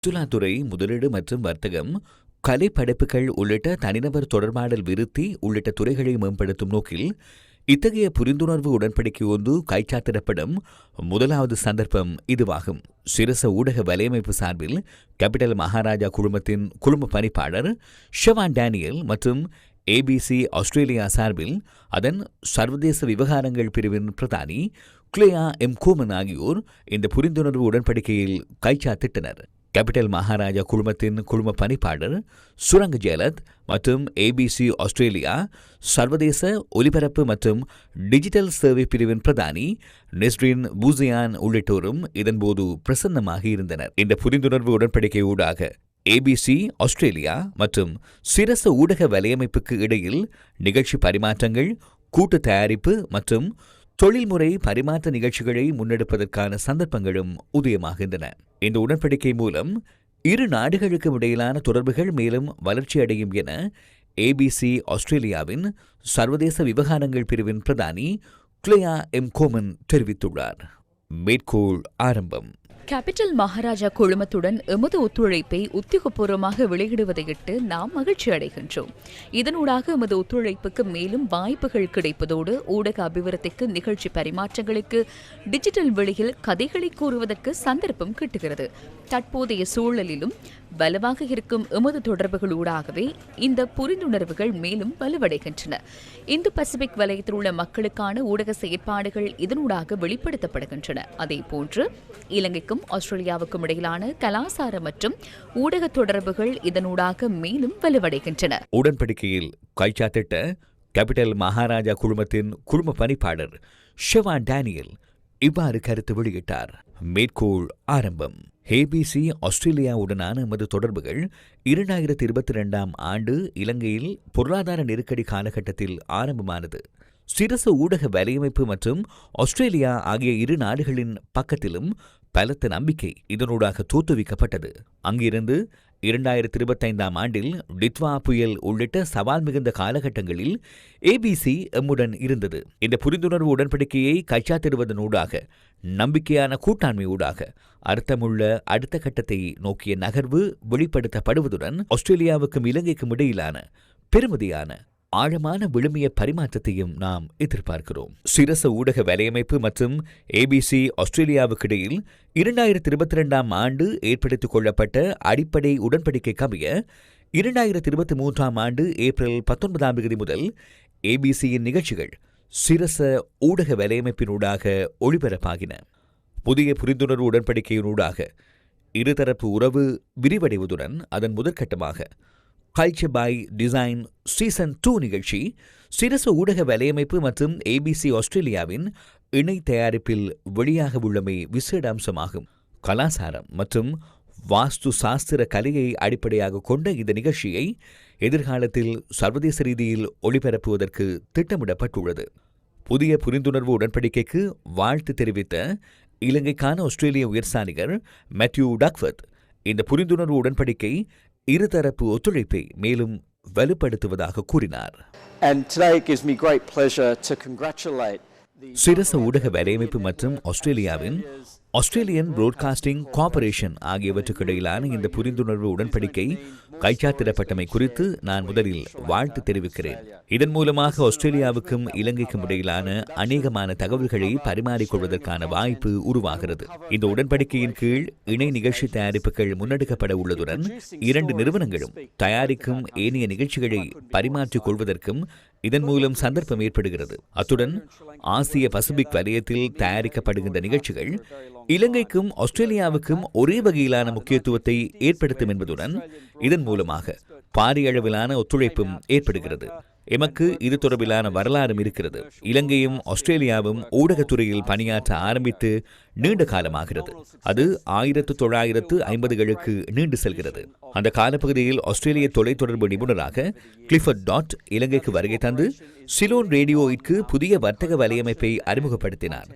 சுற்றுலாத்துறை, முதலீடு மற்றும் வர்த்தகம், கலை படைப்புகள் உள்ளிட்ட தனிநபர் தொடர்பாடல் விருத்தி உள்ளிட்ட துறைகளை மேம்படுத்தும் நோக்கில் இத்தகைய புரிந்துணர்வு உடன்படிக்கை ஒன்று கைச்சாத்திடப்படும் முதலாவது சந்தர்ப்பம் இதுவாகும். சிரச ஊடக வலையமைப்பு சார்பில் கேபிட்டல் மகாராஜா குழுமத்தின் குழும பணிப்பாளர் ஷவான் டேனியல் மற்றும் ABC ஆஸ்திரேலியா சார்பில் அதன் சர்வதேச விவகாரங்கள் பிரிவின் பிரதானி கிளேயா எம் கோமன் ஆகியோர் இந்த புரிந்துணர்வு உடன்படிக்கையில் கைச்சாத்திட்டனர். கேபிட்டல் மகாராஜா குழுமத்தின் குழும பணிப்பாளர் சுரங்க ஜெயலத் மற்றும் ABC ஆஸ்திரேலியா சர்வதேச ஒலிபரப்பு மற்றும் டிஜிட்டல் சேவை பிரிவின் பிரதானி நெஸ்ரின் பூசியான் உள்ளிட்டோரும் இதன்போது பிரசன்னமாக இருந்தனர். இந்த புரிந்துணர்வு உடன்படிக்கை ஊடாக ABC ஆஸ்திரேலியா மற்றும் சிரச ஊடக வலையமைப்புக்கு இடையில் நிகழ்ச்சி பரிமாற்றங்கள், கூட்டு தயாரிப்பு மற்றும் தொழில்முறை பரிமாற்ற நிகழ்ச்சிகளை முன்னெடுப்பதற்கான சந்தர்ப்பங்களும் உதயமாகின்றன. இந்த உடன்படிக்கை மூலம் இரு நாடுகளுக்கும் இடையிலான தொடர்புகள் மேலும் வளர்ச்சியடையும் என ABC ஆஸ்திரேலியாவின் சர்வதேச விவகாரங்கள் பிரிவின் பிரதானி கிளேயா எம் கோமன் தெரிவித்துள்ளார். மேற்கோள் ஆரம்பம். கேபிட்டல் மகாராஜா குழுமத்துடன் எமது ஒத்துழைப்பை உத்தியோகபூர்வமாக வெளியிடுவதையிட்டு நாம் மகிழ்ச்சி அடைகின்றோம். இதனூடாக எமது ஒத்துழைப்புக்கு மேலும் வாய்ப்புகள் கிடைப்பதோடு ஊடக அபிவிருத்திக்கு, நிகழ்ச்சி பரிமாற்றங்களுக்கு, டிஜிட்டல் வெளியில் கதைகளை கூறுவதற்கு சந்தர்ப்பம் கிட்டுகிறது. தற்போதைய சூழலிலும் வலுவாக இருக்கும் எமது தொடர்புகளூடாகவே இந்த புரிந்துணர்வுகள் மேலும் வலுவடைகின்றன. இந்து பசிபிக் வலயத்தில் உள்ள மக்களுக்கான ஊடக செயற்பாடுகள் இதனூடாக வெளிப்படுத்தப்படுகின்றன. அதேபோன்று இலங்கைக்கும் ஆஸ்திரேலியாவுக்கும் இடையிலான கலாசார மற்றும் ஊடக தொடர்புகள் இதனூடாக மேலும் வலுவடைகின்றன. உடன்படிக்கையில் கைச்சாத்திட்ட கேபிட்டல் மகாராஜா குழுமத்தின் குழும பணிப்பாளர் ஷவான் டேனியல் இவ்வாறு கருத்து வெளியிட்டார். மேற்கோள் ஆரம்பம். ABC ஆஸ்திரேலியாவுடனான எமது தொடர்புகள் 2022 ஆண்டு இலங்கையில் பொருளாதார நெருக்கடி காலகட்டத்தில் ஆரம்பமானது. சிரச ஊடக வலையமைப்பு மற்றும் ஆஸ்திரேலியா ஆகிய இரு நாடுகளின் பக்கத்திலும் பலத்த நம்பிக்கை இதனூடாக தோற்றுவிக்கப்பட்டது. அங்கிருந்து 2025 ஆண்டில் டித்வா புயல் உள்ளிட்ட சவால் மிகுந்த காலகட்டங்களில் ABC எம்முடன் இருந்தது. இந்த புரிந்துணர்வு உடன்படிக்கையை கைச்சாத்திடுவதனூடாக நம்பிக்கையான கூட்டாண்மை ஊடாக அர்த்தமுள்ள அடுத்த கட்டத்தை நோக்கிய நகர்வு வெளிப்படுத்தப்படுவதுடன் ஆஸ்திரேலியாவுக்கும் இலங்கைக்கும் இடையிலான பெருமதியான ஆழமான விழுமிய பரிமாற்றத்தையும் நாம் எதிர்பார்க்கிறோம். சிரச ஊடக வலையமைப்பு மற்றும் ABC ஆஸ்திரேலியாவுக்கிடையில் 2022 ஆண்டு ஏற்படுத்திக் கொள்ளப்பட்ட அடிப்படை உடன்படிக்கை கமைய 2023 ஆண்டு ஏப்ரல் 19 முதல் ABCயின் நிகழ்ச்சிகள் சிரச ஊடக வலையமைப்பினூடாக ஒளிபரப்பாகின. புதிய புரிந்துணர்வு உடன்படிக்கையினூடாக இருதரப்பு உறவு விரிவடைவதுடன் அதன் முதற்கட்டமாக கல்ச்சர் பை டிசைன் சீசன் 2 நிகழ்ச்சி சிரச ஊடக வலையமைப்பு மற்றும் ABC ஆஸ்திரேலியாவின் இணை தயாரிப்பில் வெளியாக உள்ளமை விசேட அம்சமாகும். கலாசாரம் மற்றும் வாஸ்து சாஸ்திர கலையை அடிப்படையாக கொண்ட இந்த நிகழ்ச்சியை எதிர்காலத்தில் சர்வதேச ரீதியில் ஒளிபரப்புவதற்கு திட்டமிடப்பட்டுள்ளது. புதிய புரிந்துணர்வு உடன்படிக்கைக்கு வாழ்த்து தெரிவித்த இலங்கைக்கான ஆஸ்திரேலிய உயர்ஸ்தானிகர் மேத்யூ டக்வர்த் இந்த புரிந்துணர்வு உடன்படிக்கை இருதரப்பு ஒத்துழைப்பை மேலும் வலுப்படுத்துவதாக கூறினார். சிரச ஊடக வலையமைப்பு மற்றும் ஆஸ்திரேலியாவின் ஆஸ்திரேலியன் புரோட்காஸ்டிங் கார்ப்பரேஷன் ஆகியவற்றுக்கு இடையிலான இந்த புரிந்துணர்வு உடன்படிக்கை கைச்சாத்திடப்பட்டமை குறித்து நான் முதலில் வாழ்த்து தெரிவிக்கிறேன். இதன் மூலமாக ஆஸ்திரேலியாவுக்கும் இலங்கைக்கும் இடையிலான அநேகமான தகவல்களை பரிமாறிக்கொள்வதற்கான வாய்ப்பு உருவாகிறது. இந்த உடன்படிக்கையின் கீழ் இணை நிகழ்ச்சி தயாரிப்புகள் முன்னெடுக்கப்பட உள்ளதுடன் 2 நிறுவனங்களும் தயாரிக்கும் ஏனைய நிகழ்ச்சிகளை பரிமாற்றிக் கொள்வதற்கும் இதன் மூலம் சந்தர்ப்பம் ஏற்படுகிறது. அத்துடன் ஆசிய பசிபிக் வலயத்தில் தயாரிக்கப்படுகின்ற நிகழ்ச்சிகள் இலங்கைக்கும் ஆஸ்திரேலியாவுக்கும் ஒரே வகையிலான முக்கியத்துவத்தை ஏற்படுத்தும் என்பதுடன் இதன் மூலமாக பாரிய அளவிலான ஒத்துழைப்பும் ஏற்படுகிறது. எமக்கு இது தொடர்பிலான வரலாறும் இருக்கிறது. இலங்கையும் ஆஸ்திரேலியாவும் ஊடகத்துறையில் பணியாற்ற ஆரம்பித்து நீண்ட காலமாகிறது. அது 1950களுக்கு நீண்டு செல்கிறது. அந்த காலப்பகுதியில் ஆஸ்திரேலிய தொலைத்தொடர்பு நிபுணராக கிளிஃபர்ட் டாட் இலங்கைக்கு வருகை தந்து சிலோன் ரேடியோவிற்கு புதிய வர்த்தக வலையமைப்பை அறிமுகப்படுத்தினார்.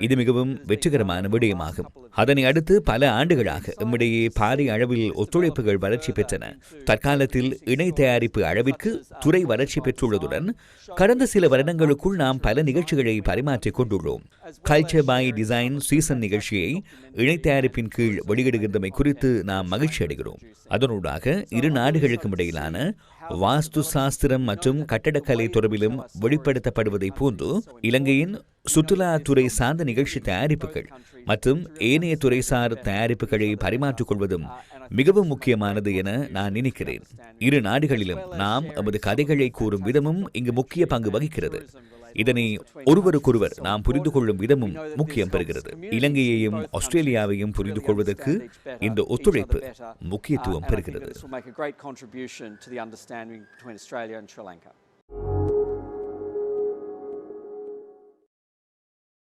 இது மிகவும் வெற்றிகரமான விடயமாகும். அதனை அடுத்து பல ஆண்டுகளாக நம்மிடையே பாரிய அளவில் ஒத்துழைப்புகள் வளர்ச்சி பெற்றன. தற்காலத்தில் இணை தயாரிப்பு அளவிற்கு துறை வளர்ச்சி பெற்றுள்ளதுடன் கடந்த சில வருடங்களுக்குள் நாம் பல நிகழ்ச்சிகளை பரிமாற்றிக் கொண்டுள்ளோம். கல்ச்சர் பை டிசைன் சீசன் நிகழ்ச்சியை இணை தயாரிப்பின் கீழ் வெளியிடுகின்றமை குறித்து நாம் மகிழ்ச்சி அடைகிறோம். அதனூடாக இரு நாடுகளுக்கும் இடையிலான வாஸ்து சாஸ்திரம் மற்றும் கட்டடக்கலை தொடர்பிலும் வெளிப்படுத்தப்படுவதை போன்று இலங்கையின் சுற்றுலாத்துறை சார்ந்த நிகழ்ச்சி தயாரிப்புகள் மற்றும் ஏனைய துறைசார் தயாரிப்புகளை பரிமாற்றிக் கொள்வதும் மிகவும் முக்கியமானது என நான் நினைக்கிறேன். இரு நாடுகளிலும் நாம் நமது கதைகளை கூறும் விதமும் இங்கு முக்கிய பங்கு வகிக்கிறது. இதனை ஒருவருக்கொருவர் நாம் புரிந்து கொள்ளும் விதமும் முக்கியம் பெறுகிறது. இலங்கையையும் ஆஸ்திரேலியாவையும் புரிந்து கொள்வதற்கு இந்த ஒத்துழைப்பு முக்கியத்துவம் பெறுகிறது.